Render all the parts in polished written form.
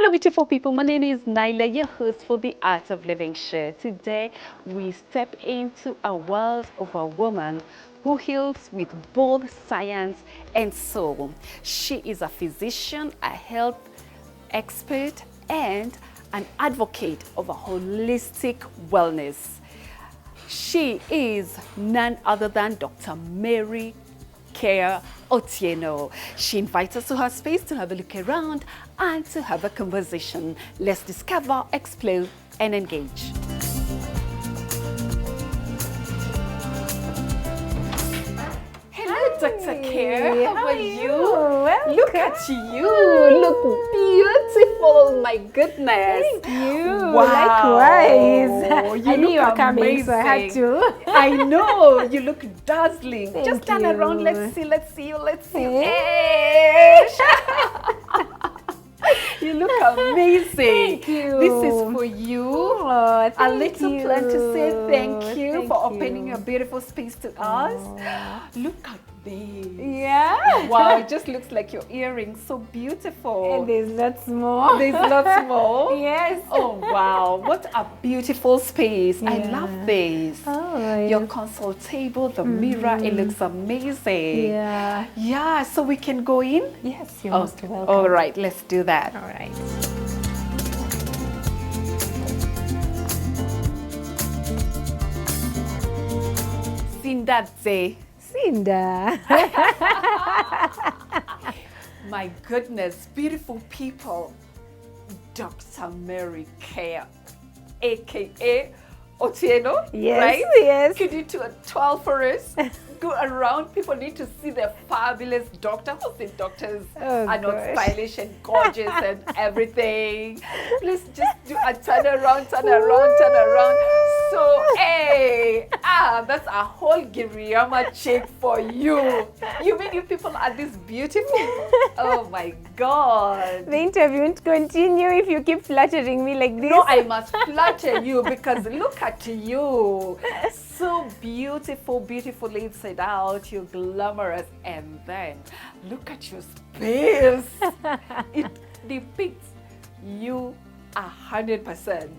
Hello, beautiful people. My name is Naila, your host for the Art of Living Share. Today, we step into a world of a woman who heals with both science and soul. She is a physician, a health expert, and an advocate of a holistic wellness. She is none other than Dr. Mary Otieno. She invites us to her space to have a look around and to have a conversation. Let's discover, explore, and engage. Hello, Dr. Care. How are you? Welcome. Look at you. Look beautiful. My goodness. Thank you. Wow. Likewise. You I knew you look were coming, so I had amazing. to. I know. You look dazzling. Thank Just turn you. around. Let's see you. Hey. You look amazing. Thank you. This is for you. Oh, A thank little you. plant to say thank you Thank for you. opening your beautiful space to us. Look at this. Yeah. Wow, it just looks like your earrings. So beautiful. And there's lots more. There's lots more. Yes. Oh wow, what a beautiful space. I love this. Oh, Your yes. console table, the mirror, it looks amazing. Yeah. Yeah, so we can go in? Yes, you're Oh, most welcome. all right, let's do that. All right. Sindatse. Cinda. My goodness, beautiful people. Dr. Mary Care, aka Otieno, Yes, right? yes. Could you do a 12 for us? Go around. People need to see the fabulous doctor. Who's the doctors Oh, are not gosh. stylish and gorgeous and everything. Please just do a turn around, turn around. So, hey, that's a whole Giriama chick for you. You mean you people are this beautiful? Oh my God. The interview won't continue if you keep flattering me like this. No, I must flatter you because look at you. So beautiful, beautiful inside out. You're glamorous. And then look at your space. It depicts you 100%.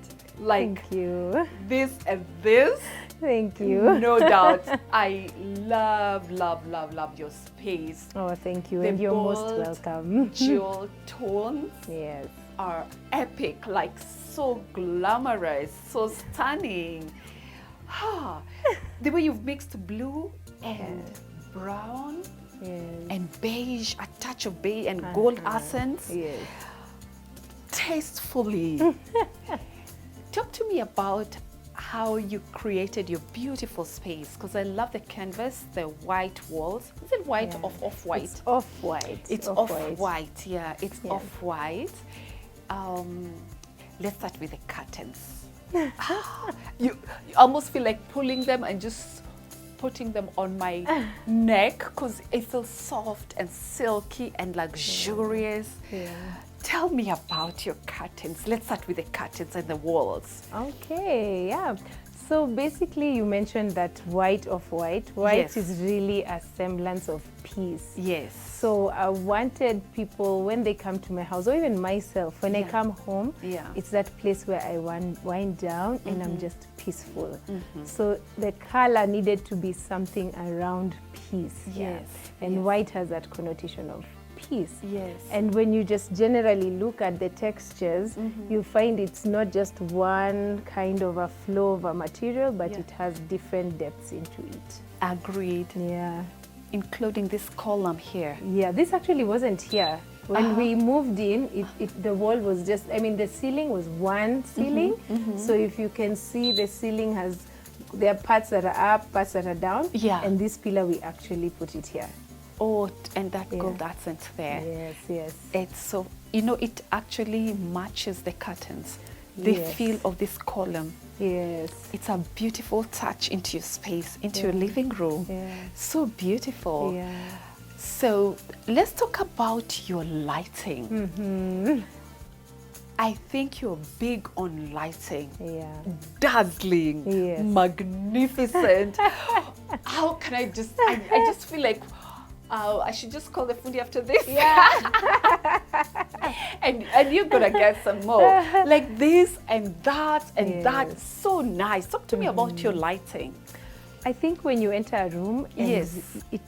Like Thank you. this and this. Thank you. No doubt. I love your space. Oh, thank you. The And you're most bold welcome. Jewel tones Yes. are epic, like so glamorous, so stunning. The way you've mixed blue and brown Yes. and beige, a touch of beige and gold accents, Yes. tastefully. Talk to me about how you created your beautiful space, because I love the canvas, the white walls. Is it white or off-white? It's off-white. It's off-white, yeah, it's Yeah. off-white. Let's start with the curtains. you almost feel like pulling them and just putting them on my neck because it's so soft and silky and luxurious. Yeah. Tell me about your curtains. Let's start with the curtains and the walls. Okay, yeah. So basically you mentioned that white off-white. White Yes. is really a semblance of peace. Yes. So I wanted people, when they come to my house, or even myself, when I come home, it's that place where I wind down and I'm just peaceful. So the color needed to be something around peace. Yes. And white has that connotation of peace. Yes. And when you just generally look at the textures, you find it's not just one kind of a flow of a material, but it has different depths into it. Agreed. Yeah. Including this column here. Yeah, this actually wasn't here. When we moved in, the wall was just, I mean, the ceiling was one ceiling. So if you can see, the ceiling has, there are parts that are up, parts that are down. Yeah. And this pillar, we actually put it here. Oh, and that gold accent there. Yes, yes. It's so, you know, it actually matches the curtains. The feel of this column. Yes. It's a beautiful touch into your space, into your living room. Yeah. So beautiful. Yeah. So let's talk about your lighting. I think you're big on lighting. Yeah. Dazzling, Yes. magnificent. How can I just feel like I should just call the fundi after this. Yeah. and you're gonna get some more. Like this and that and that. So nice. Talk to me about your lighting. I think when you enter a room and Yes.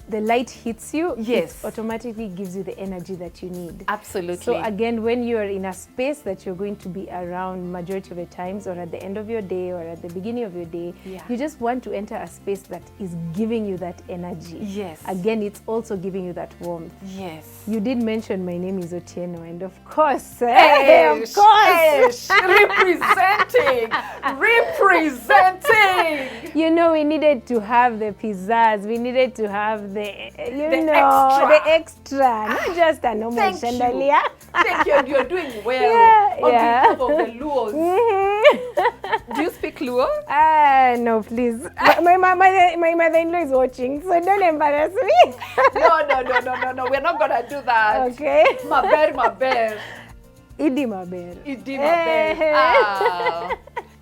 the light hits you, Yes. it automatically gives you the energy that you need. Absolutely. So again, when you're in a space that you're going to be around majority of the times, or at the end of your day or at the beginning of your day, you just want to enter a space that is giving you that energy. Yes. Again, it's also giving you that warmth. Yes. You did mention my name is Otieno, and of course, Hey, of course. representing. You know, we needed to have the pizzazz. We needed to have the extra, not just a normal chandelier. Thank you. You're doing well on behalf of the Luos. Do you speak Luo? No, please. My mother-in-law is watching, so don't embarrass me. No. We're not gonna do that. Okay. Maber. Idi maber.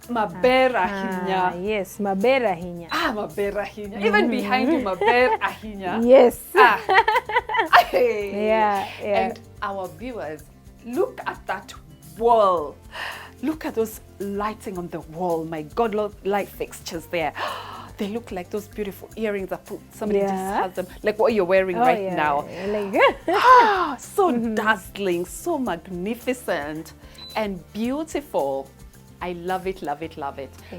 Mabera hinya. Yes, mabera hinya. Mabera hinya. Even behind you, mabera hinya. Yes. Yeah. And our viewers, look at that wall. Look at those lighting on the wall. My God, light fixtures there. They look like those beautiful earrings that somebody just has them, like what you're wearing right now. Like, so dazzling, so magnificent and beautiful. I love it.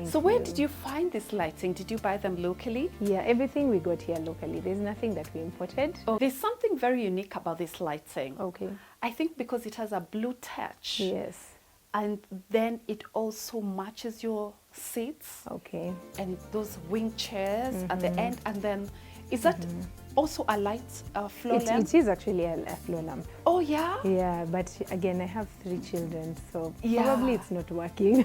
So where did you find this lighting? Did you buy them locally? Yeah, everything we got here locally. There's nothing that we imported. There's something very unique about this lighting. Okay. I think because it has a blue touch. Yes. And then it also matches your seats. Okay. And those wing chairs at the end. And then, is that also a light floor lamp? It is actually a floor lamp. Oh, yeah? Yeah, but again, I have 3 children, so probably it's not working.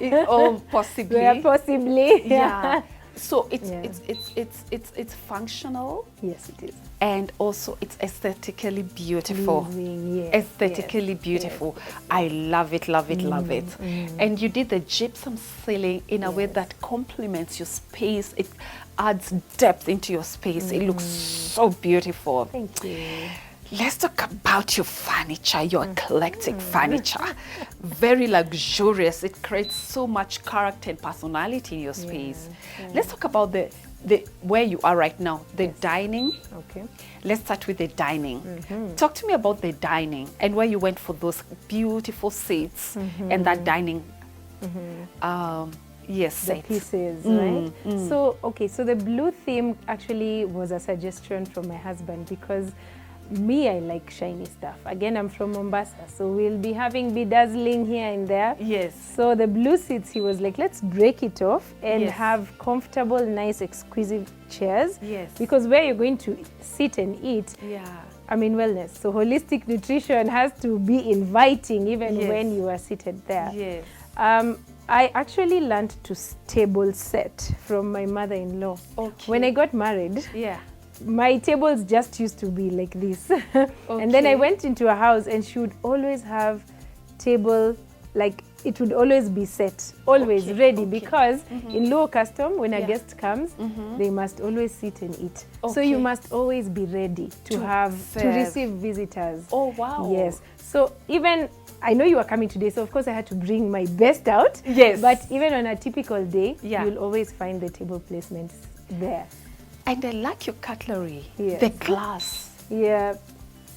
Possibly. Yeah, possibly. Yeah. So it's functional. Yes, it is. And also it's aesthetically beautiful. Yes, aesthetically beautiful. Yes. I love it. And you did the gypsum ceiling in a way that complements your space. It adds depth into your space. It looks so beautiful. Thank you. Let's talk about your furniture, your eclectic furniture. Very luxurious. It creates so much character and personality in your space. Let's talk about the where you are right now, the dining. Okay. Let's start with the dining. Talk to me about the dining and where you went for those beautiful seats and that dining. Yes, the pieces, right? So, so the blue theme actually was a suggestion from my husband because me, I like shiny stuff. Again, I'm from Mombasa, so we'll be having bedazzling here and there. Yes. So the blue seats, he was like, let's break it off and have comfortable, nice, exquisite chairs. Yes. Because where you're going to sit and eat, I mean, wellness. So holistic nutrition has to be inviting even when you are seated there. Yes. I actually learned to table set from my mother-in-law. Okay. When I got married, my tables just used to be like this. And then I went into a house and she would always have table, like it would always be set, always ready because in Luo custom, when a guest comes, they must always sit and eat. So you must always be ready to receive visitors. Oh, wow. Yes. So even, I know you are coming today, so of course I had to bring my best out. Yes. But even on a typical day, you'll always find the table placements there. And I like your cutlery, the glass. Yeah.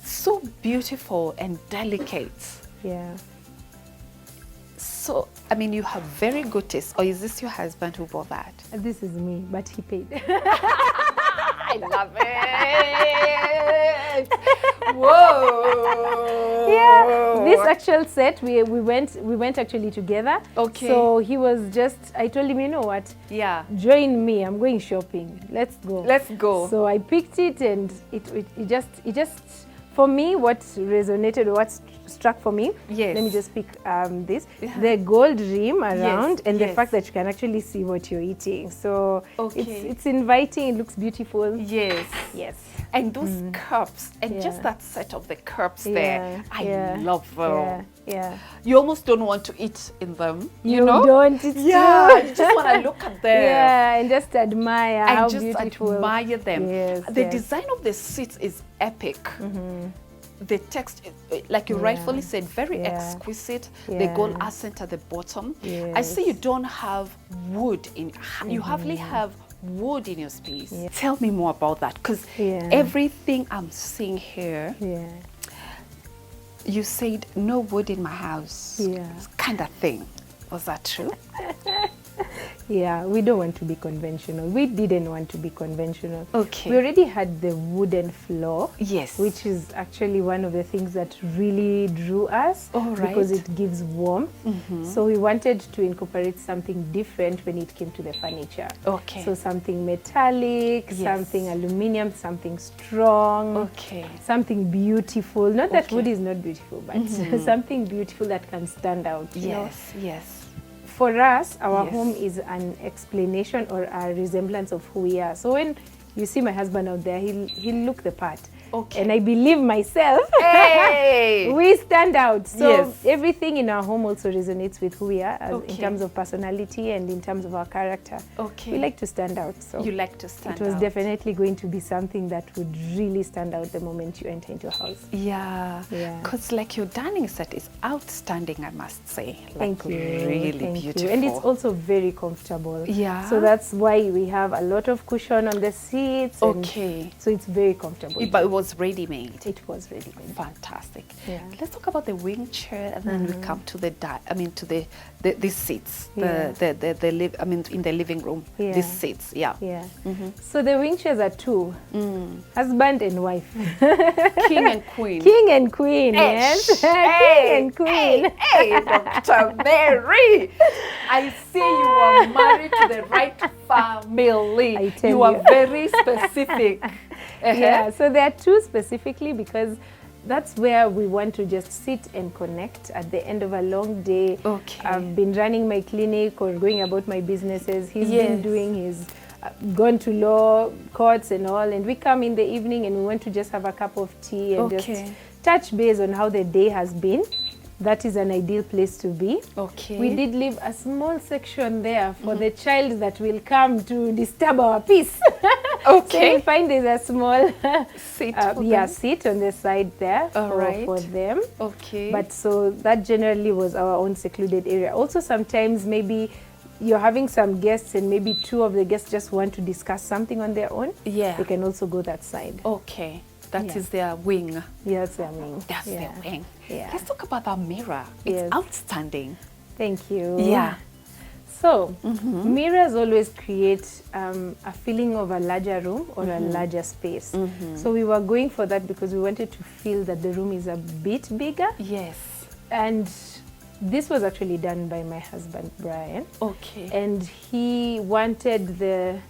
So beautiful and delicate. Yeah. So, I mean, you have very good taste. Or is this your husband who bought that? This is me, but he paid. I love it. Whoa. Yeah. This actual set, we went actually together. Okay. So he was just, I told him, you know what? Yeah. Join me. I'm going shopping. Let's go. Let's go. So I picked it, and it just for me, what resonated, what struck for me, let me just pick this, the gold rim around and the fact that you can actually see what you're eating. So it's inviting, it looks beautiful. Yes. Yes. And those cups, and just that set of the cups there, I love them. Yeah. You almost don't want to eat in them. You know? Don't. It's yeah. true. You just want to look at them. Yeah, and just admire and how just beautiful. admire them. Yes, the design of the seats is epic. The text, like you rightfully said, very exquisite. The gold accent at the bottom. I see you don't have wood in. You hardly have wood in your space. Tell me more about that, because everything I'm seeing here. You said no wood in my house. Kind of thing. Was that true? Yeah, we don't want to be conventional. We didn't want to be conventional. Okay. We already had the wooden floor. Yes. Which is actually one of the things that really drew us. Because it gives warmth. So we wanted to incorporate something different when it came to the furniture. Okay. So something metallic, something aluminium, something strong. Something beautiful. Not that wood is not beautiful, but something beautiful that can stand out. You know? Yes. For us, our home is an explanation or a resemblance of who we are. So when you see my husband out there, he'll look the part. And I believe myself, we stand out. So everything in our home also resonates with who we are in terms of personality and in terms of our character. We like to stand out. So you like to stand out. It was definitely going to be something that would really stand out the moment you enter into a house. Yeah. Because like your dining set is outstanding, I must say. Thank you. Really beautiful. And it's also very comfortable. Yeah. So that's why we have a lot of cushion on the seats. So it's very comfortable. But it was ready-made. It was ready-made. Fantastic. Let's talk about the wing chair, and then we come to the these seats. In the living room. These seats. So the wing chairs are two. Husband and wife. King and queen. King and queen. Yes. King and queen. Hey, Dr. Mary. I see you are married to the right family. I tell you are very specific. Yeah, so there are two specifically because that's where we want to just sit and connect at the end of a long day. I've been running my clinic or going about my businesses. He's been doing his, gone to law courts and all, and we come in the evening and we want to just have a cup of tea and just touch base on how the day has been. That is an ideal place to be. We did leave a small section there for the child that will come to disturb our peace. So we find there's a small seat on the side there for them. But so that generally was our own secluded area. Also sometimes maybe you're having some guests and maybe two of the guests just want to discuss something on their own. They can also go that side. That is their wing. Yeah, that's their wing. That's their wing. Let's talk about that mirror. It's outstanding. Thank you. So, mirrors always create a feeling of a larger room or a larger space. So we were going for that because we wanted to feel that the room is a bit bigger. And this was actually done by my husband, Brian. And he wanted the...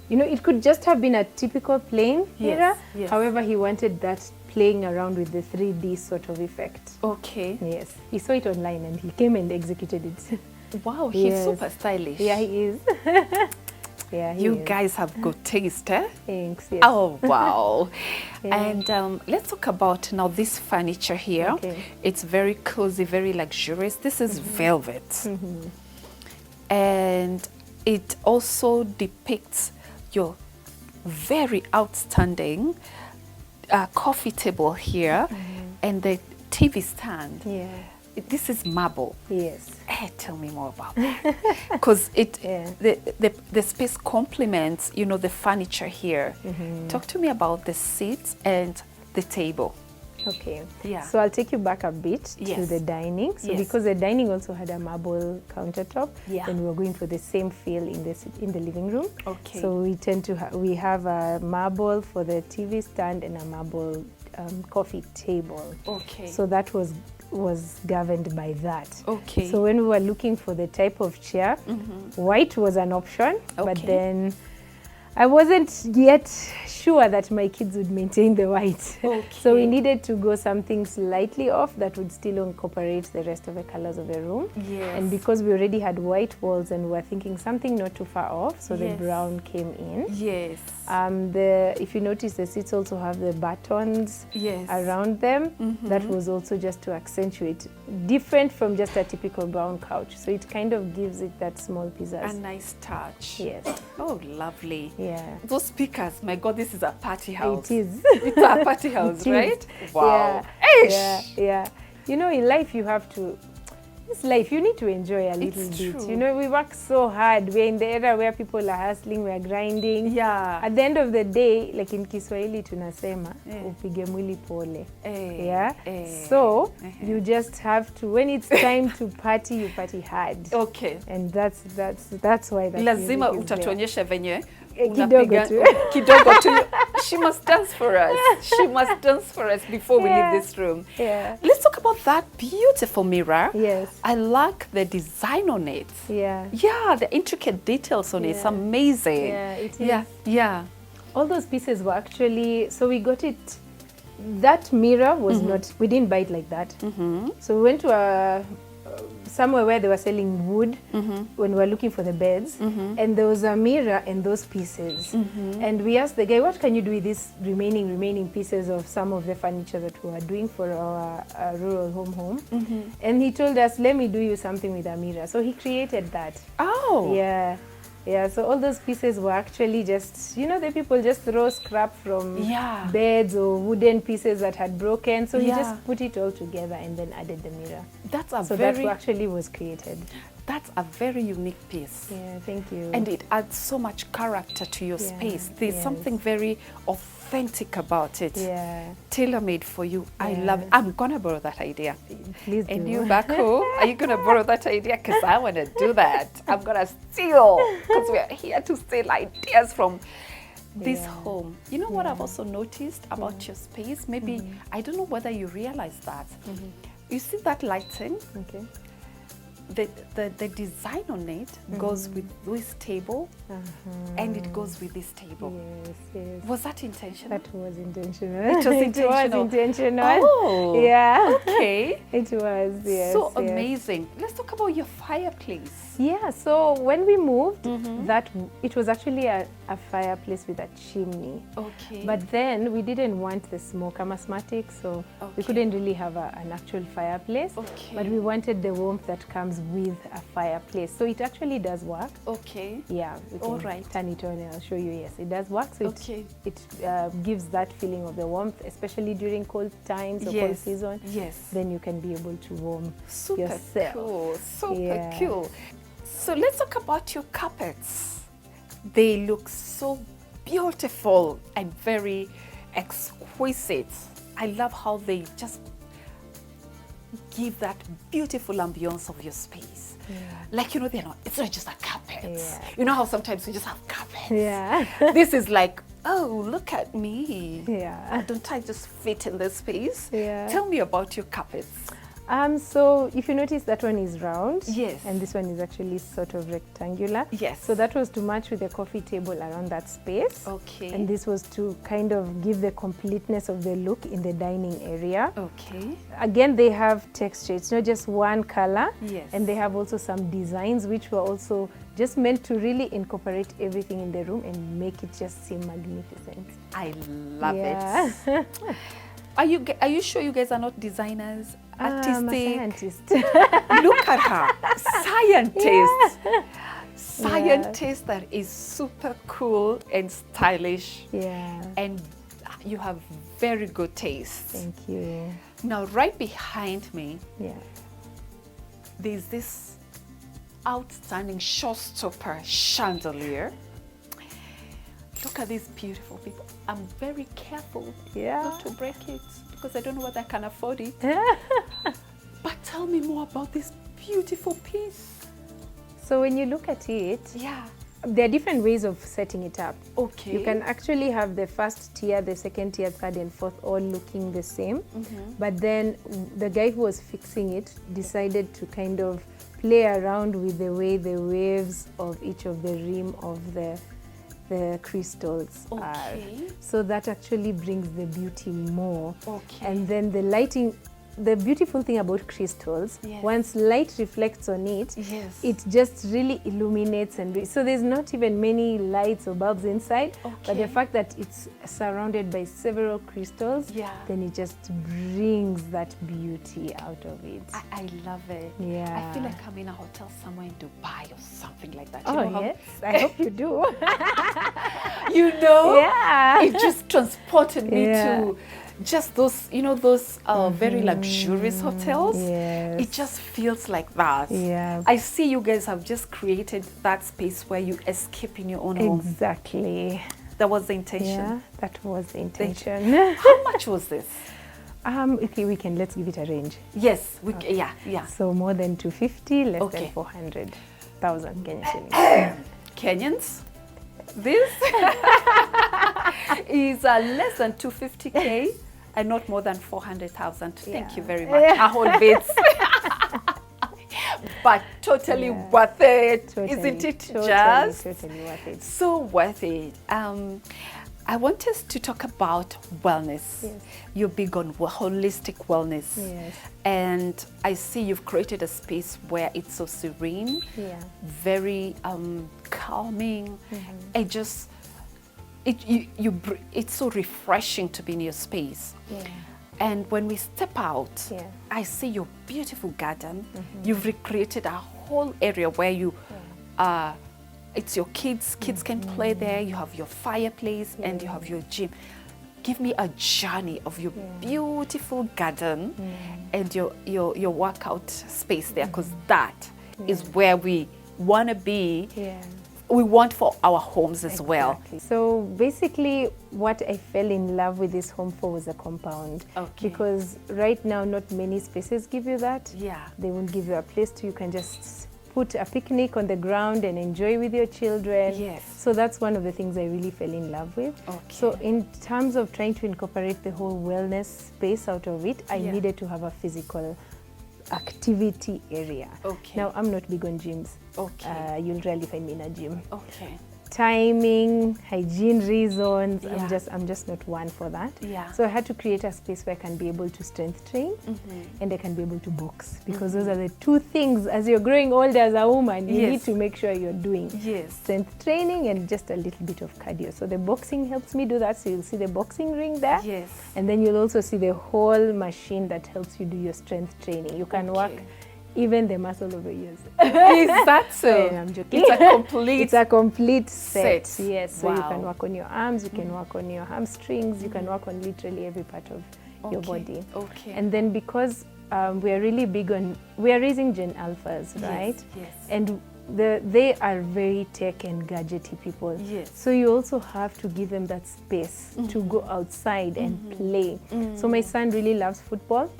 You know, it could just have been a typical plain mirror. However, he wanted that playing around with the 3D sort of effect. Yes. He saw it online and he came and executed it. Wow, he's super stylish. Yeah, he is. You guys have good taste, eh? Thanks. Oh, wow. And let's talk about now this furniture here. It's very cozy, very luxurious. This is velvet. And it also depicts your very outstanding coffee table here and the TV stand. This is marble. Hey, tell me more about that. Because the space complements, you know, the furniture here. Talk to me about the seats and the table. So I'll take you back a bit to the dining. So because the dining also had a marble countertop, then we were going for the same feel in the living room. So we tend to we have a marble for the TV stand and a marble coffee table. So that was governed by that. So when we were looking for the type of chair, white was an option, but then I wasn't yet sure that my kids would maintain the white. So we needed to go something slightly off that would still incorporate the rest of the colors of the room. And because we already had white walls and we were thinking something not too far off, so the brown came in. If you notice, the seats also have the buttons around them. That was also just to accentuate, different from just a typical brown couch. So it kind of gives it that small pizzazz. A nice touch. Yes. Oh, lovely. Yeah. Those speakers, my God, this is a party house. It is. It's a party house, right? Wow. Yeah. Yeah. You know, in life you have to, this life, you need to enjoy a little bit. True. You know, we work so hard. We're in the era where people are hustling, we're grinding. Yeah. At the end of the day, like in Kiswahili tunasema, upige mwili pole. Yeah. So you just have to, when it's time to party, you party hard. Okay. And that's why that lazima utatuonyesha venye kidogo tu. Kidogo tu. She must dance for us. She must dance for us before we leave this room. Yeah. Let's talk about that beautiful mirror. Yes. I like the design on it. Yeah. Yeah, the intricate details on it. It's amazing. Yeah, it is. Yeah, yeah. All those pieces were actually, so we got it, that mirror was not, we didn't buy it like that. So we went to somewhere where they were selling wood when we were looking for the beds, and there was a mirror and those pieces. And we asked the guy, what can you do with these remaining pieces of some of the furniture that we were doing for our rural home? And he told us, let me do you something with a mirror. So he created that. Oh. Yeah. Yeah, so all those pieces were actually just, you know, the people just throw scrap from beds or wooden pieces that had broken. So he just put it all together and then added the mirror. That's a so very... that actually was created. That's a very unique piece. Yeah, thank you. And it adds so much character to your space. There's something very authentic about it. Yeah. Tailor-made for you. I love it. I'm going to borrow that idea. Please do. And you back home, are you going to borrow that idea? Because I want to do that. I'm going to steal. Because we're here to steal ideas from this home. You know what I've also noticed about your space? Maybe, I don't know whether you realize that. You see that lighting? Okay. The design on it goes with this table and it goes with this table. Yes, yes. Was that intentional? That was intentional. It was intentional. It was intentional. Oh, yeah. Okay. It was, yes. So amazing. Let's talk about your fireplace. Yeah, so when we moved, that it was actually a fireplace with a chimney. Okay. But then we didn't want the smoke amasmatic, so we couldn't really have an actual fireplace. Okay. But we wanted the warmth that comes with a fireplace. So it actually does work. Okay. Yeah, we can turn it on and I'll show you. Yes, it does work. So it gives that feeling of the warmth, especially during cold times or cold season. Yes. Then you can be able to warm yourself. Super cool. Super cool. So let's talk about your carpets. They look so beautiful and very exquisite. I love how they just give that beautiful ambience of your space. Like, you know, it's not just a carpet. You know how sometimes we just have carpets. This is like, oh, look at me. Don't I just fit in this space? Tell me about your carpets. So if you notice, that one is round. Yes. And this one is actually sort of rectangular. Yes. So that was to match with the coffee table around that space. Okay. And this was to kind of give the completeness of the look in the dining area. Okay. Again, they have texture. It's not just one color. Yes. And they have also some designs which were also just meant to really incorporate everything in the room and make it just seem magnificent. I love it. Are you sure you guys are not designers? Artistic? I'm a scientist. Look at her. Scientist. Scientist that is super cool and stylish. And you have very good taste. Thank you. Now, right behind me, there's this outstanding showstopper chandelier. Look at these beautiful people. I'm very careful not to break it because I don't know whether I can afford it. But tell me more about this beautiful piece. So when you look at it, there are different ways of setting it up. Okay. You can actually have the first tier, the second tier, third and fourth all looking the same. But then the guy who was fixing it decided to kind of play around with the way the waves of each of the rim of the crystals are. So that actually brings the beauty more. And then the lighting the beautiful thing about crystals, once light reflects on it, it just really illuminates, and so there's not even many lights or bulbs inside, but the fact that it's surrounded by several crystals, then it just brings that beauty out of it. I love it. I feel like I'm in a hotel somewhere in Dubai or something like that. Yes, I hope you do. You know, it just transported me to just those, you know, those very luxurious hotels. It just feels like that. I see you guys have just created that space where you escape in your own home. Exactly. That was the intention. That was the intention. How much was this? Okay, let's give it a range. Yes, So more than 250, less than 400,000 Kenyan shillings. Kenyans, this is less than 250K and not more than 400,000. Thank you very much. A whole bit. But totally worth it, isn't it? Totally worth it. So worth it. I want us to talk about wellness. You're big on holistic wellness. And I see you've created a space where it's so serene, very calming. It's so refreshing to be in your space. And when we step out, I see your beautiful garden. You've recreated a whole area where you it's your kids can play there. You have your fireplace and you have your gym. Give me a journey of your beautiful garden and your workout space there, because that is where we want to be. We want for our homes as well. So basically what I fell in love with this home for was a compound. Because right now not many spaces give you that. They won't give you a place you can just put a picnic on the ground and enjoy with your children. So that's one of the things I really fell in love with. So in terms of trying to incorporate the whole wellness space out of it, I needed to have a physical activity area. Now I'm not big on gyms. You'll rarely find me in a gym. Timing, hygiene reasons, I'm just not one for that. So I had to create a space where I can be able to strength train and I can be able to box, because those are the two things as you're growing older as a woman, you need to make sure you're doing strength training and just a little bit of cardio. So the boxing helps me do that. So you'll see the boxing ring there. And then you'll also see the whole machine that helps you do your strength training. You can work even the muscle over years. Is that so? I'm joking. It's a complete set. Yes. So you can work on your arms, you can work on your hamstrings, you can work on literally every part of your body. And then because we are really big on, we are raising Gen Alphas, right? And they are very tech and gadgety people. So you also have to give them that space to go outside and play. So my son really loves football,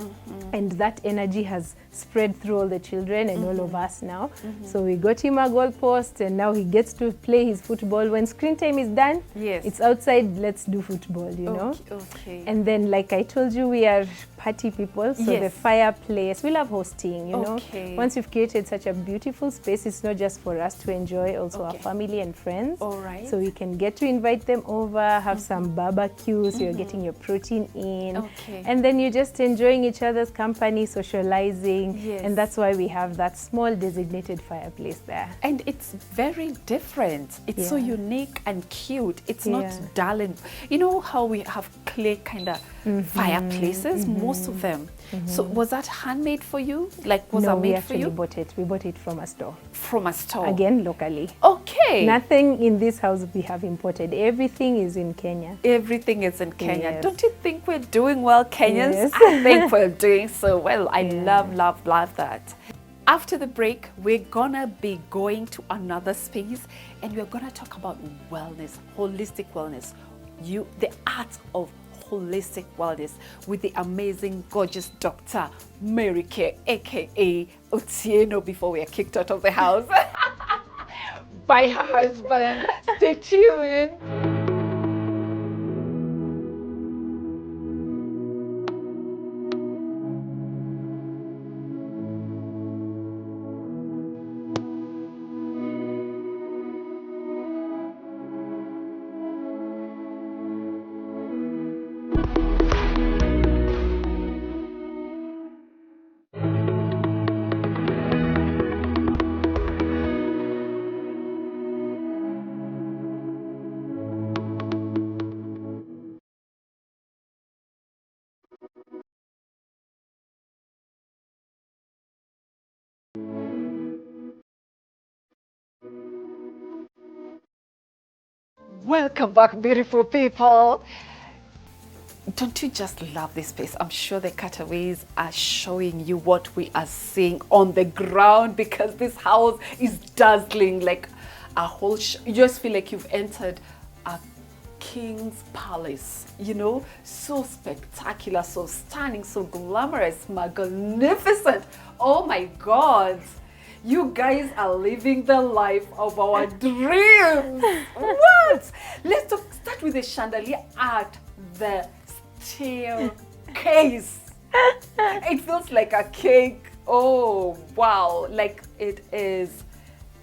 and that energy has spread through all the children and all of us now. So we got him a goal post, and now he gets to play his football. When screen time is done, it's outside, let's do football, you know. And then, like I told you, we are party people, so the fireplace, we love hosting, you know. Once you've created such a beautiful space, it's not just for us to enjoy, also our family and friends. So we can get to invite them over, have some barbecue, so you're getting your protein in. And then you're just enjoying each other's company, socializing. And that's why we have that small designated fireplace there. And it's very different. It's so unique and cute. It's not dull. And you know how we have clay kind of fireplaces, most of them. So was that handmade for you? Like, was that made for you? No, we actually bought it. We bought it from a store. From a store? Again, locally. Nothing in this house we have imported. Everything is in Kenya. Everything is in Kenya. Don't you think we're doing well, Kenyans? I think we're doing so well. I love that. After the break, we're gonna be going to another space, and we're gonna talk about wellness, holistic wellness, the art of holistic wellness, with the amazing, gorgeous Dr. Mary K, aka Otieno, before we are kicked out of the house by her husband. Stay tuned. Welcome back, beautiful people. Don't you just love this space? I'm sure the cutaways are showing you what we are seeing on the ground, because this house is dazzling, like a whole you just feel like you've entered a king's palace, you know, so spectacular, so stunning, so glamorous, magnificent. Oh my God. You guys are living the life of our dreams. What? Let's start with the chandelier at the staircase. It feels like a cake. Oh, wow. Like it is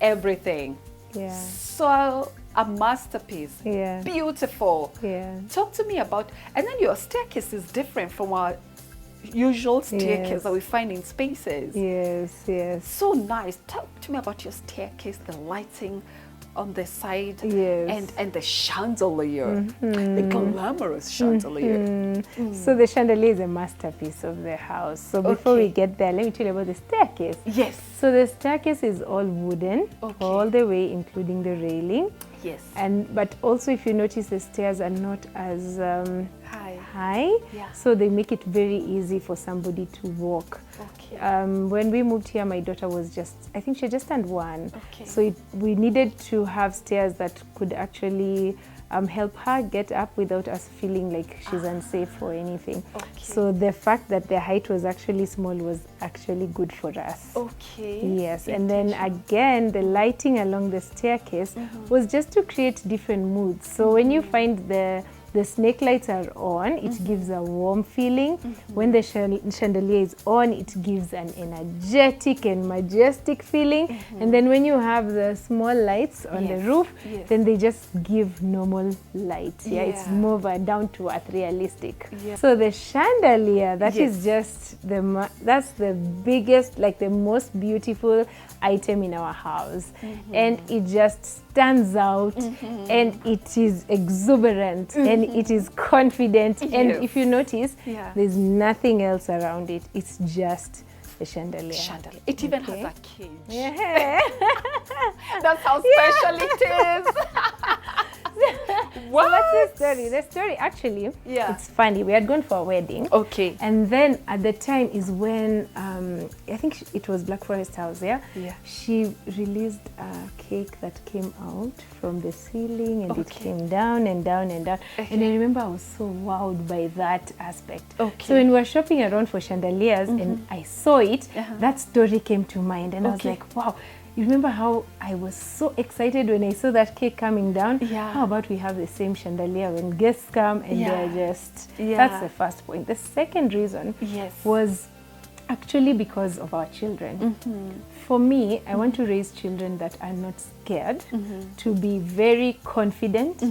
everything. Yeah. So a masterpiece. Yeah. Beautiful. Yeah. Talk to me about, and then your staircase is different from our usual staircase that we find in spaces. Yes, yes. So nice. Talk to me about your staircase, the lighting on the side, yes, and the chandelier, the glamorous chandelier. So the chandelier is a masterpiece of the house. So before we get there, let me tell you about the staircase. Yes. So the staircase is all wooden, all the way, including the railing. Yes. But also, if you notice, the stairs are not as high. Yeah. So they make it very easy for somebody to walk. Okay. When we moved here, my daughter was I think she just turned 1. Okay. So we needed to have stairs that could actually help her get up without us feeling like she's unsafe or anything. Okay. So the fact that the height was actually small was actually good for us. Okay. Yes, and then again, the lighting along the staircase was just to create different moods. So when you find the snake lights are on, it gives a warm feeling. When the chandelier is on, it gives an energetic and majestic feeling. And then when you have the small lights on the roof, then they just give normal light. Yeah, it's more of a down-to-earth, realistic. Yeah. So the chandelier, that is just that's the biggest, like the most beautiful item in our house. And it just stands out, and it is exuberant, and it is confident. And if you notice, there's nothing else around it. It's just the chandelier. It even has a cage. Yeah. That's how special it is. What? So what's the story? The story actually, it's funny. We had gone for a wedding. Okay. And then at the time is when, I think it was Black Forest House, yeah? She released a cake that came out from the ceiling, and it came down and down and down. And I remember I was so wowed by that aspect. So when we were shopping around for chandeliers and I saw it, that story came to mind. And I was like, wow. You remember how I was so excited when I saw that cake coming down? How about we have the same chandelier when guests come and they're just... That's the first point. The second reason was actually because of our children. For me, I want to raise children that are not scared, to be very confident.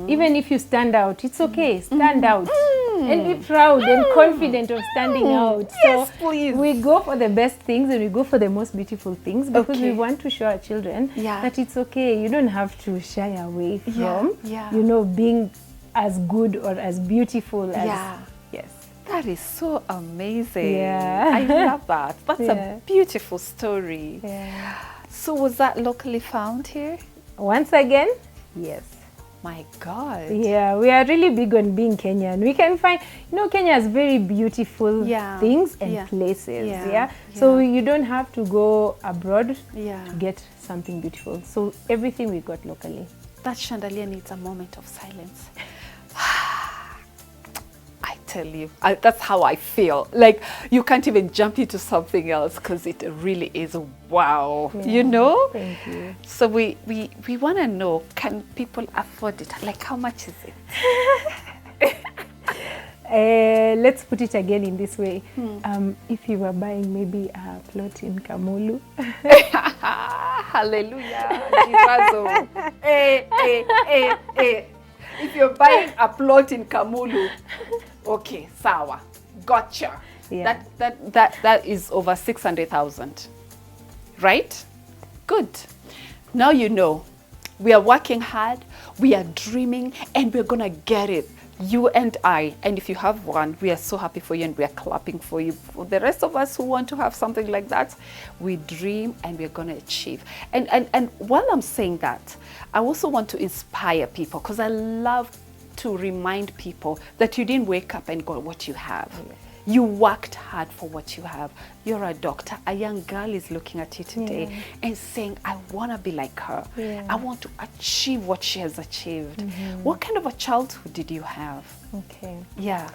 Even if you stand out, it's okay, stand out. And be proud and confident of standing out. Yes, so please. We go for the best things and we go for the most beautiful things, because we want to show our children that it's okay. You don't have to shy away from, you know, being as good or as beautiful as... Yes. That is so amazing. Yeah. I love that. That's a beautiful story. Yeah. So was that locally found here? Once again, yes. My God. Yeah, we are really big on being Kenyan. We can find, you know, Kenya has very beautiful things and places. So you don't have to go abroad to get something beautiful. So everything we got locally. That chandelier needs a moment of silence. I tell you, that's how I feel. Like you can't even jump into something else, because it really is wow. You know? Thank you. So we want to know, can people afford it? Like how much is it? Let's put it again in this way. If you were buying maybe a plot in Kamulu. Hallelujah. If you're buying a plot in Kamulu, okay, sawa, gotcha. That is over 600,000, right? Good. Now you know. We are working hard, we are dreaming, and we're gonna get it. you and I, and if you have one, we are so happy for you and we are clapping for you. For the rest of us who want to have something like that, we dream and we're going to achieve. And while I'm saying that, I also want to inspire people, because I love to remind people that you didn't wake up and got what you have. You worked hard for what you have. You're a doctor. A young girl is looking at you today and saying, I want to be like her. I want to achieve what she has achieved. What kind of a childhood did you have? Okay. Yeah.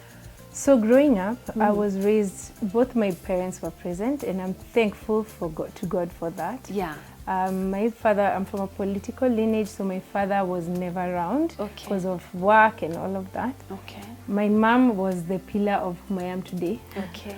So growing up, I was raised, both my parents were present, and I'm thankful to God for that. Yeah. My father, I'm from a political lineage, so my father was never around because of work and all of that. Okay. My mom was the pillar of whom I am today. Okay.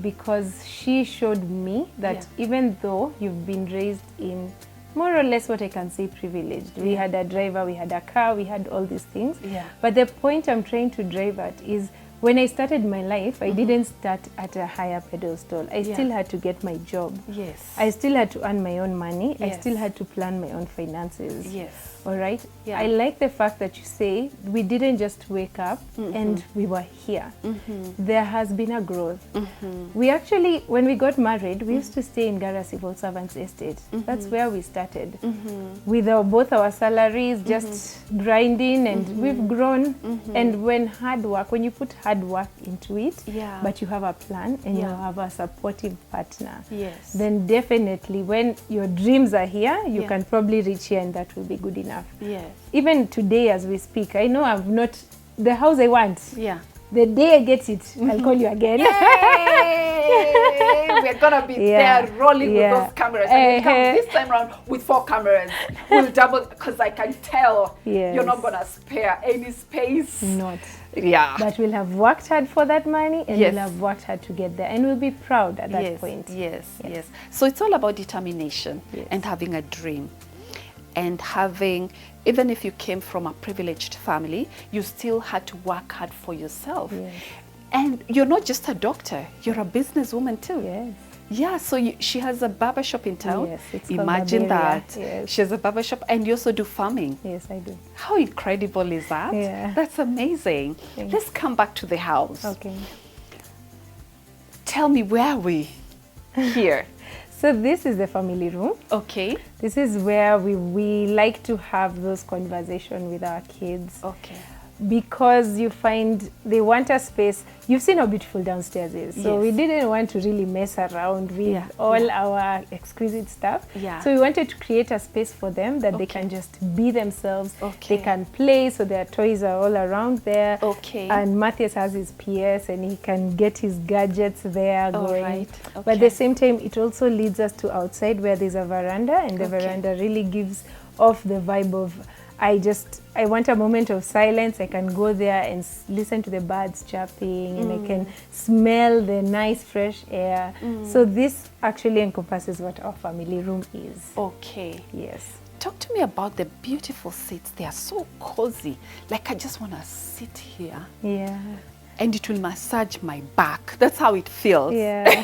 Because she showed me that even though you've been raised in more or less what I can say privileged, we had a driver, we had a car, we had all these things. But the point I'm trying to drive at is, when I started my life, I didn't start at a higher pedestal. I still had to get my job. Yes. I still had to earn my own money. Yes. I still had to plan my own finances. Yes. All right? Yeah. I like the fact that you say we didn't just wake up and we were here. There has been a growth. We actually, when we got married, we used to stay in Gara Civil Servants Estate. That's where we started. With both our salaries, just grinding, and we've grown. And when you put hard work into it, but you have a plan and you have a supportive partner, then definitely when your dreams are here, you can probably reach here, and that will be good enough. Yes. Even today as we speak, I know I've not the house I want. Yeah. The day I get it, I'll call you again. We're gonna be there rolling with those cameras. And we'll come this time around with 4 cameras. We'll double, because I can tell you're not gonna spare any space. Not. Yeah. But we'll have worked hard for that money, and we'll have worked hard to get there, and we'll be proud at that point. Yes. So it's all about determination and having a dream. And having, even if you came from a privileged family, you still had to work hard for yourself. And you're not just a doctor, you're a businesswoman too. Yes. Yeah, so she has a barbershop in town. Yes, it's Imagine that. Yes. She has a barbershop, and you also do farming. Yes, I do. How incredible is that? Yeah. That's amazing. Thanks. Let's come back to the house. Okay. Tell me, where are we here? So this is the family room. Okay. This is where we like to have those conversations with our kids. Okay. Because you find they want a space. You've seen how beautiful downstairs is. So we didn't want to really mess around with all our exquisite stuff. So we wanted to create a space for them that they can just be themselves. They can play, so their toys are all around there. And Matthias has his PS, and he can get his gadgets there going. But at the same time, it also leads us to outside, where there's a veranda, and the veranda really gives off the vibe of, I want a moment of silence. I can go there and listen to the birds chirping, and I can smell the nice fresh air. So this actually encompasses what our family room is. Okay. Yes. Talk to me about the beautiful seats. They are so cozy. Like, I just want to sit here. Yeah. And it will massage my back. That's how it feels. Yeah.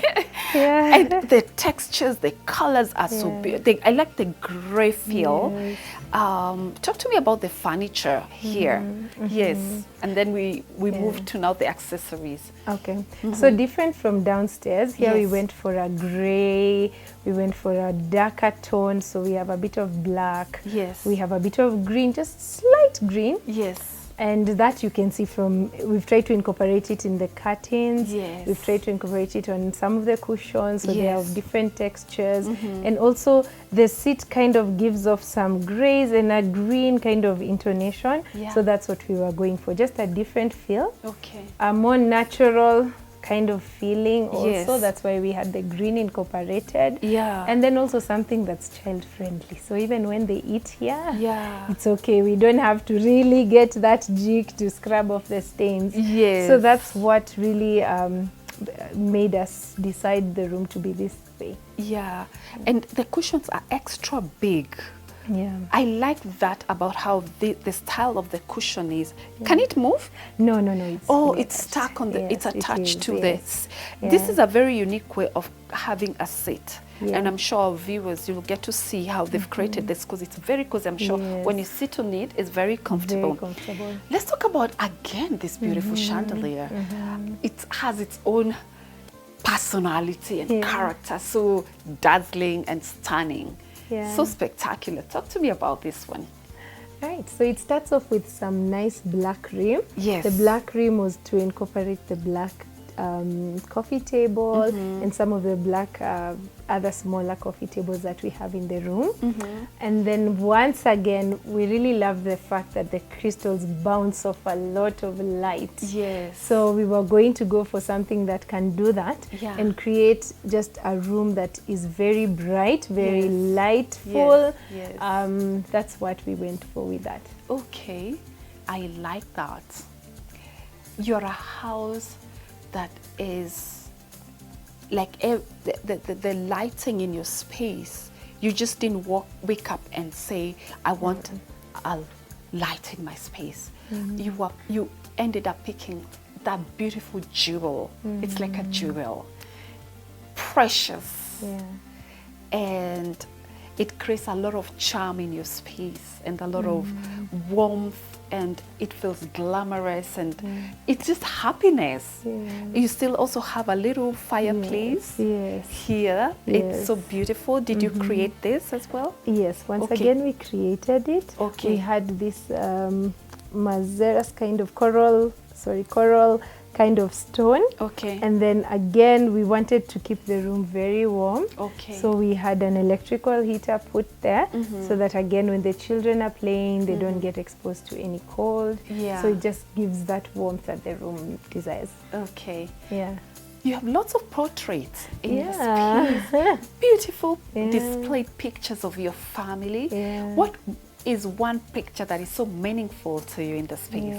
And the textures, the colors are so beautiful. I like the gray feel. Talk to me about the furniture here. Yes. And then we move to now the accessories. Okay. So different from downstairs, here we went for a gray, we went for a darker tone. So we have a bit of black. Yes. We have a bit of green, just slight green. Yes. And that you can see from, we've tried to incorporate it in the curtains. Yes. We've tried to incorporate it on some of the cushions, so they have different textures. And also the seat kind of gives off some grays and a green kind of intonation. So that's what we were going for, just a different feel. Okay. A more natural kind of feeling also. That's why we had the green incorporated. And then also something that's child friendly. So even when they eat here, it's okay. We don't have to really get that jig to scrub off the stains. So that's what really made us decide the room to be this way. And the cushions are extra big. Yeah. I like that about how the style of the cushion is. Can it move? No, no, no. It's It's stuck on the, yes, it's attached to this. Yeah. This is a very unique way of having a seat. Yeah. And I'm sure our viewers, you'll get to see how they've created this, because it's very cozy. I'm sure when you sit on it, it's very comfortable. Very comfortable. Let's talk about, again, this beautiful chandelier. It has its own personality and character, so dazzling and stunning. So spectacular. Talk to me about this one. Right, so it starts off with some nice black rim. Yes. The black rim was to incorporate the black coffee table and some of the black other smaller coffee tables that we have in the room. And then once again, we really love the fact that the crystals bounce off a lot of light. Yes. So we were going to go for something that can do that and create just a room that is very bright, very lightful. That's what we went for with that. Okay, I like that. You're a house that is like the lighting in your space. You just didn't wake up and say, I want a light in my space. You ended up picking that beautiful jewel. It's like a jewel, precious, and it creates a lot of charm in your space and a lot of warmth, and it feels glamorous, and it's just happiness. You still also have a little fireplace here. It's so beautiful. Did you create this as well? Yes, once again we created it. We had this Mazeras kind of coral kind of stone. And then again, we wanted to keep the room very warm. So we had an electrical heater put there so that again, when the children are playing, they don't get exposed to any cold. So it just gives that warmth that the room desires. You have lots of portraits in your space. Beautiful displayed pictures of your family. What is one picture that is so meaningful to you in the space?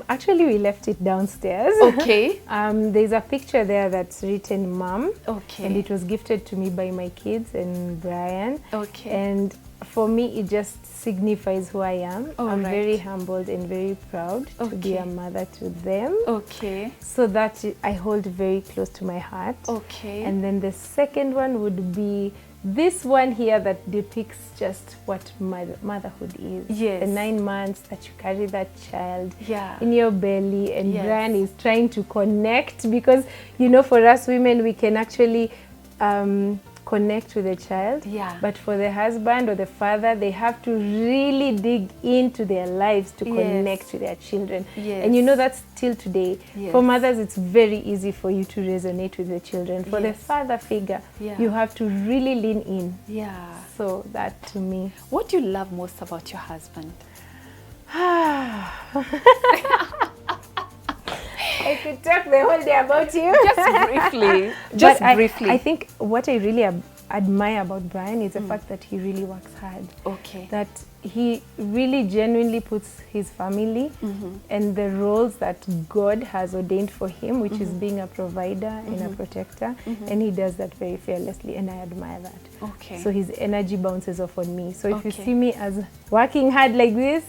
Actually, we left it downstairs. There's a picture there that's written Mom. And it was gifted to me by my kids and Brian. And for me, it just signifies who I am. I'm very humbled and very proud to be a mother to them. So that I hold very close to my heart. And then the second one would be this one here that depicts just what motherhood is. The 9 months that you carry that child in your belly, and Brian is trying to connect, because you know, for us women, we can actually connect with the child, but for the husband or the father, they have to really dig into their lives to connect to their children. And you know, that's still today. For mothers, it's very easy for you to resonate with the children. For the father figure, you have to really lean in. So that, to me. What do you love most about your husband? I could talk the whole day about you. Just briefly. I think what I really admire about Brian is the fact that he really works hard. That he really genuinely puts his family and the roles that God has ordained for him, which is being a provider and a protector, and he does that very fearlessly, and I admire that. So his energy bounces off on me. So if you see me as working hard like this,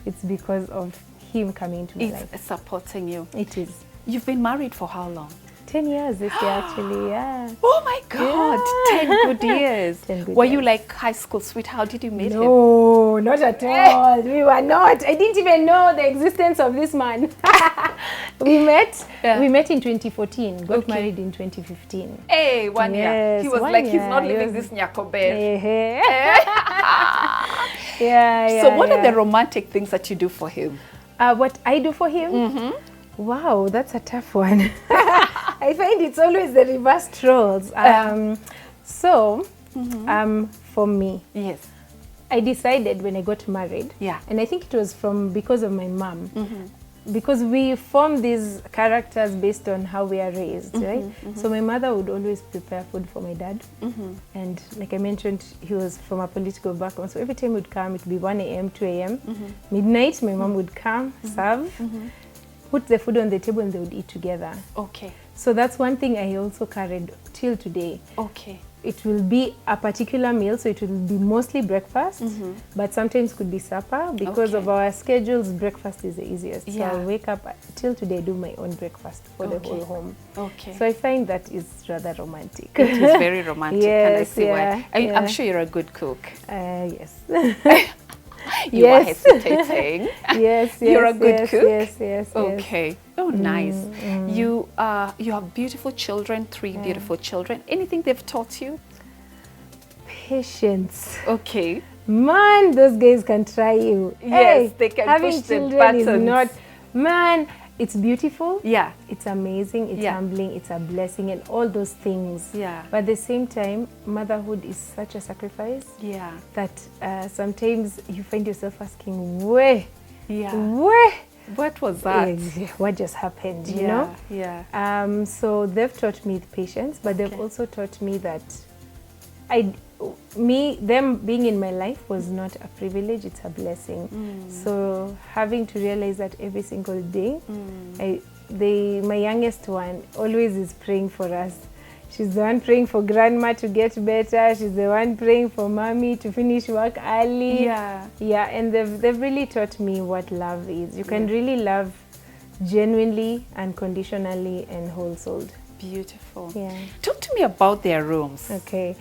it's because of him coming into my life. It's supporting you. It is. You've been married for how long? 10 years this year, actually, Oh my God, 10 good years. 10 good Were you like high school sweetheart? How did you meet him? No, not at all. We were not. I didn't even know the existence of this man. We met in 2014, got married in 2015. Hey, 1 year. He was like, he's not living this nyako bed. So what are the romantic things that you do for him? What I do for him? Wow, that's a tough one. I find it's always the reversed roles. For me, I decided when I got married, and I think it was because of my mom, because we form these characters based on how we are raised, right? So my mother would always prepare food for my dad, and like I mentioned, he was from a political background, so every time we'd come, it'd be 1 a.m., 2 a.m., midnight, my mom would come, serve, put the food on the table, and they would eat together. So that's one thing I also carried till today. it will be a particular meal, so it will be mostly breakfast, but sometimes could be supper. Because of our schedules, breakfast is the easiest. So I'll wake up, till today I do my own breakfast for the whole home. So I find that is rather romantic. It is very romantic. And I see why. I'm sure you're a good cook. Yes. You are hesitating. Yes, you're a good cook. Yes. Okay. Oh, nice. You have beautiful children, 3 beautiful children. Anything they've taught you? Patience. Okay. Man, those guys can try you. Yes, they can having push the children buttons. is not, man, it's beautiful. Yeah. It's amazing. It's humbling. It's a blessing and all those things. Yeah. But at the same time, motherhood is such a sacrifice. Yeah. That sometimes you find yourself asking, where? Yeah. Where? What was that? What just happened, you know? know? Yeah. So they've taught me patience, but they've also taught me that them being in my life was not a privilege, it's a blessing. So having to realize that every single day, my youngest one always is praying for us. She's the one praying for grandma to get better. She's the one praying for mommy to finish work early. Yeah, and they've really taught me what love is. You can really love genuinely, unconditionally, and whole-souled. Beautiful. Yeah. Talk to me about their rooms. Okay.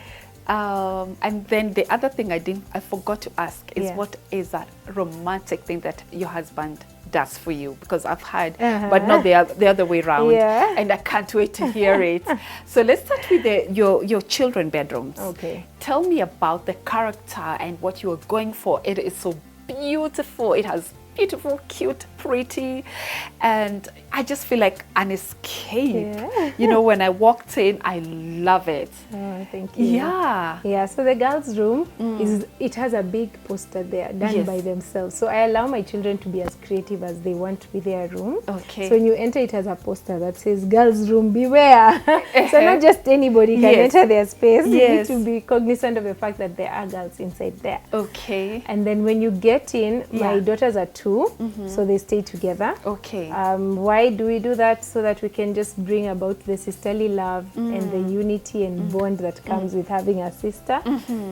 And then the other thing I forgot to ask is what is that romantic thing that your husband does for you? Because I've heard, but not the other way around. And I can't wait to hear it. So let's start with your children bedrooms. Okay. Tell me about the character and what you are going for. It is so beautiful. It has beautiful, cute, pretty, and I just feel like an escape. You know, when I walked in, I love it. Oh, thank you. Yeah. So the girls' room it has a big poster there done by themselves. So I allow my children to be as creative as they want with their room. Okay. So when you enter, it has a poster that says "Girls' Room, beware." So not just anybody can enter their space. You need to be cognizant of the fact that there are girls inside there. Okay. And then when you get in, my daughters are 2, so they stay together. Okay. Why do we do that? So that we can just bring about the sisterly love and the unity and bond that comes with having a sister.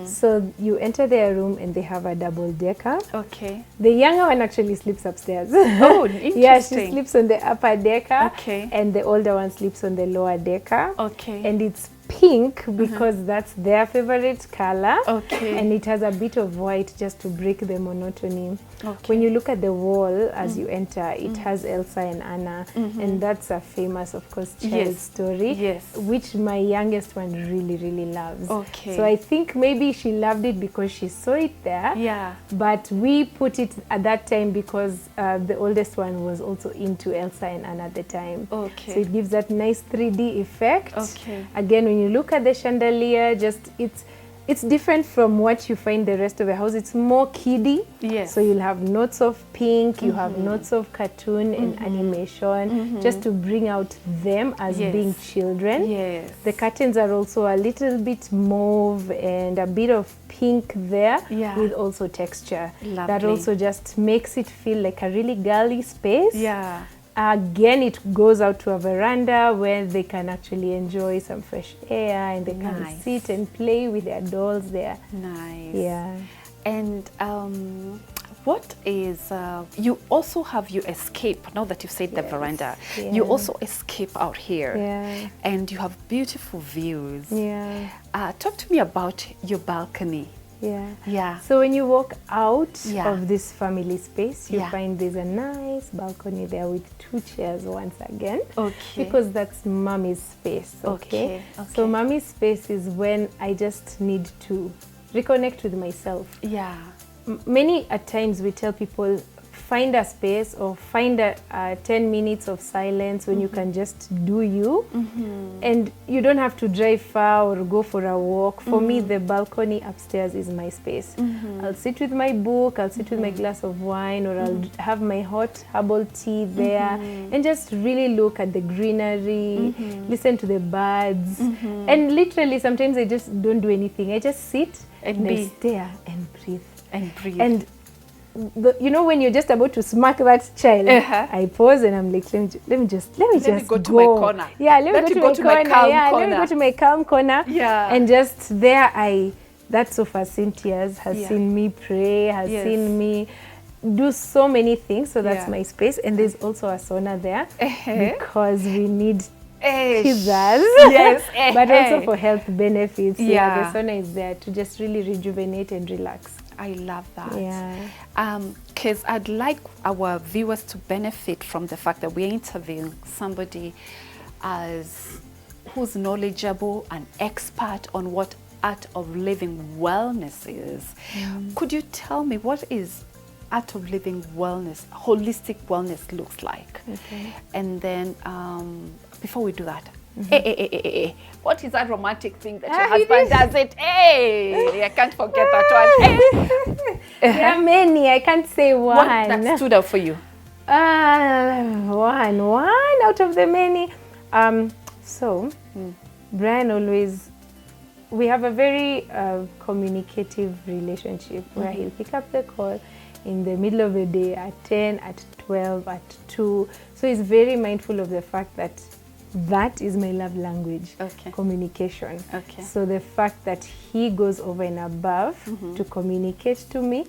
So you enter their room and they have a double decker. Okay. The younger one actually sleeps upstairs. Oh, interesting. Yeah, she sleeps on the upper decker. Okay. And the older one sleeps on the lower decker. Okay. And it's pink because that's their favorite color. Okay. And it has a bit of white just to break the monotony. Okay. When you look at the wall as you enter, it has Elsa and Anna, and that's a famous, of course, child story, which my youngest one really, really loves. Okay. So I think maybe she loved it because she saw it there. Yeah. But we put it at that time because the oldest one was also into Elsa and Anna at the time. Okay. So it gives that nice 3D effect. Okay. Again, when you look at the chandelier, it's different from what you find the rest of the house. It's more kiddie. Yes. So you'll have notes of pink, you have notes of cartoon and animation, just to bring out them as being children. Yes. The curtains are also a little bit mauve and a bit of pink there with also texture. Lovely. That also just makes it feel like a really girly space. Yeah. Again, it goes out to a veranda where they can actually enjoy some fresh air and they can sit and play with their dolls there. Nice. Yeah. And what is, you also have your escape, now that you've said the veranda, you also escape out here. Yeah. And you have beautiful views. Yeah. Talk to me about your balcony. Yeah. So when you walk out of this family space, you find there's a nice balcony there with 2 chairs once again. Okay. Because that's mommy's space. Okay. So mommy's space is when I just need to reconnect with myself. Yeah. Many at times we tell people, find a space or find a 10 minutes of silence when you can just do you. And you don't have to drive far or go for a walk. For me, the balcony upstairs is my space. I'll sit with my book, I'll sit with my glass of wine, or I'll have my hot herbal tea there and just really look at the greenery, listen to the birds. And literally sometimes I just don't do anything. I just sit and I stare and breathe. And breathe. And you know, when you're just about to smack that child, I pause and I'm like, let me just go to my corner. Yeah, let me go to my corner. Yeah, corner. let me go to my calm corner. Yeah. And just there, that sofa Cynthia's has seen me pray, has seen me do so many things. So that's my space. And there's also a sauna there because we need pizzas, but also for health benefits. Yeah, the sauna is there to just really rejuvenate and relax. I love that. Yeah. Because I'd like our viewers to benefit from the fact that we're interviewing somebody who's knowledgeable and expert on what art of living wellness is. Could you tell me what is art of living wellness, holistic wellness looks like? Okay. And then before we do that, what is that romantic thing that your husband does it? I can't forget that one. There are many. I can't say one. What that stood out for you? One out of the many. Brian always, we have a very communicative relationship where he'll pick up the call in the middle of the day at 10, at 12, at 2. So he's very mindful of the fact that that is my love language, communication. So the fact that he goes over and above to communicate to me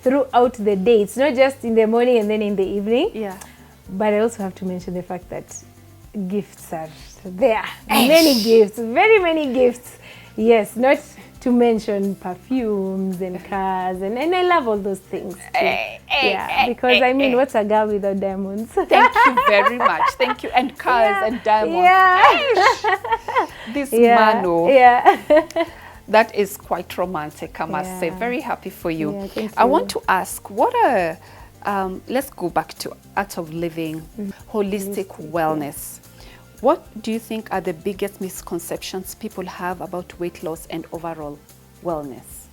throughout the day. It's not just in the morning and then in the evening. Yeah. But I also have to mention the fact that gifts are there. Many gifts, very many gifts. Yes, not to mention perfumes and cars, and I love all those things too. Because I mean, what's a girl without diamonds? Thank you very much. Thank you. And cars and diamonds. This Mano. That is quite romantic, I must say. Very happy for you. Thank you. I want to ask, what are, let's go back to art of living, holistic wellness. What do you think are the biggest misconceptions people have about weight loss and overall wellness?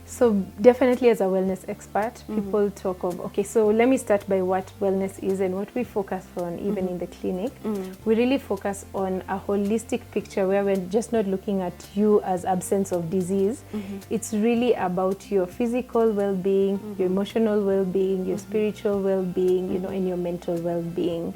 So definitely as a wellness expert, people talk of, okay, so let me start by what wellness is and what we focus on even in the clinic. We really focus on a holistic picture where we're just not looking at you as absence of disease. It's really about your physical well-being, your emotional well-being, your spiritual well-being, you know, and your mental well-being.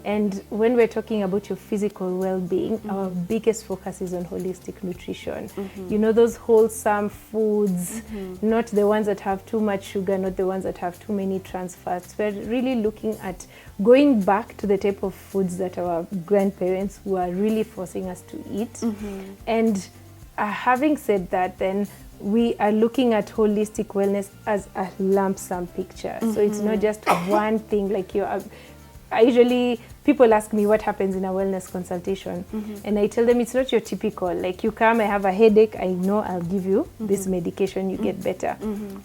And when we're talking about your physical well-being, our biggest focus is on holistic nutrition. You know, those wholesome foods, not the ones that have too much sugar, not the ones that have too many trans fats. We're really looking at going back to the type of foods that our grandparents were really forcing us to eat. And having said that, then we are looking at holistic wellness as a lump sum picture. So it's not just one thing. Like I usually, people ask me what happens in a wellness consultation, and I tell them it's not your typical, like you come, I have a headache, I know I'll give you this medication, you get better.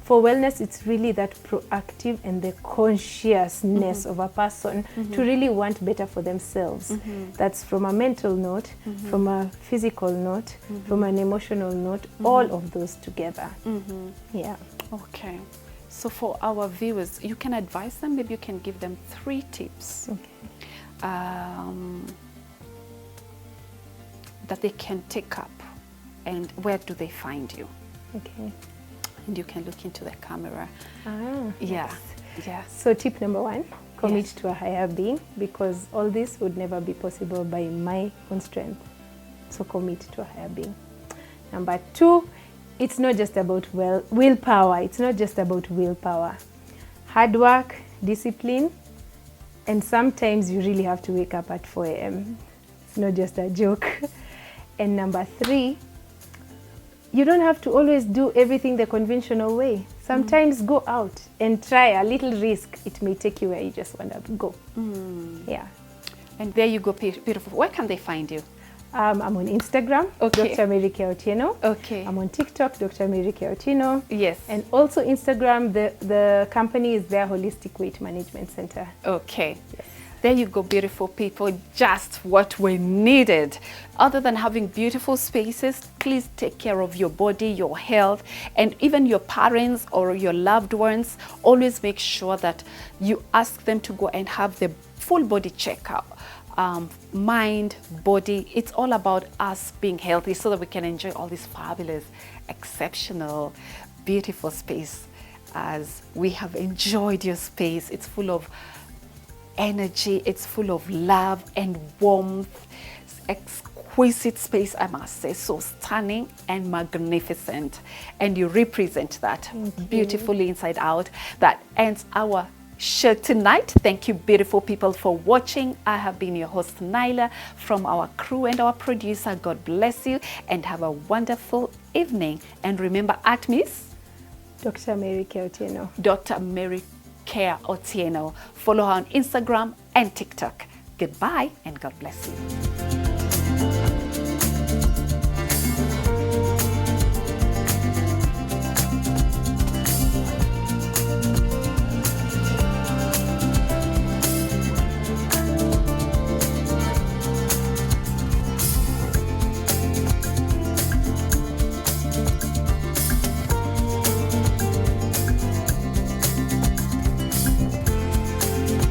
For wellness, it's really that proactive and the consciousness of a person to really want better for themselves. That's from a mental note, from a physical note, from an emotional note, all of those together. Yeah. Okay. So for our viewers, you can advise them, maybe you can give them 3 tips that they can take up. And where do they find you? Okay. And you can look into the camera. Yes. So tip number 1, commit to a higher being, because all this would never be possible by my own strength. So commit to a higher being. Number 2, it's not just about willpower. It's not just about willpower. Hard work, discipline, and sometimes you really have to wake up at 4 a.m. It's not just a joke. And number 3, you don't have to always do everything the conventional way. Sometimes go out and try a little risk. It may take you where you just want to go. Yeah. And there you go, beautiful. Where can they find you? I'm on Instagram, Dr. Mary K. Otieno. I'm on TikTok, Dr. Mary K. Otieno. Yes. And also Instagram, the company is their Holistic Weight Management Center. Okay. Yes. There you go, beautiful people, just what we needed. Other than having beautiful spaces, please take care of your body, your health, and even your parents or your loved ones. Always make sure that you ask them to go and have the full body checkup. Mind, body, it's all about us being healthy so that we can enjoy all this fabulous, exceptional, beautiful space as we have enjoyed your space. It's full of energy, it's full of love and warmth. It's exquisite space, I must say, so stunning and magnificent, and you represent that beautifully inside out. That ends our show tonight. Thank you, beautiful people, for watching. I have been your host, Naila, from our crew and our producer. God bless you and have a wonderful evening. And remember, at Miss Dr. Mary K. Otieno. Dr. Mary K. Otieno. Follow her on Instagram and TikTok. Goodbye and God bless you.